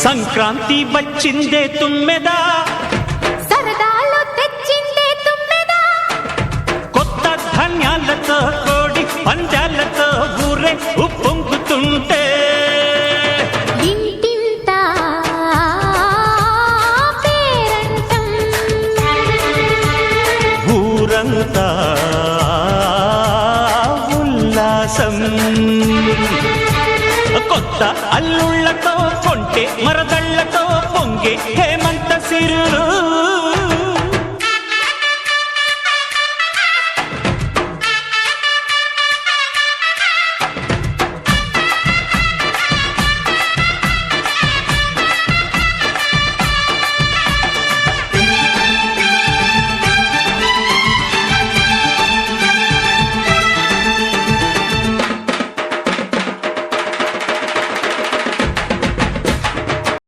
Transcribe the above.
సంక్రాంతి వచ్చిందే తుమ్మెదా, సరదాలు తెచ్చిందే తుమ్మెదా, కొత్త ధాన్యాలతో కోడి పందాలతో ఊరే ఉప్పొంగుతుంటే ఇంటింత పేరంటం, ఊరంతా ఉల్లాసం. కొత్త అల్లుళ్ళతో కొంటే మరదళ్లతో పొంగే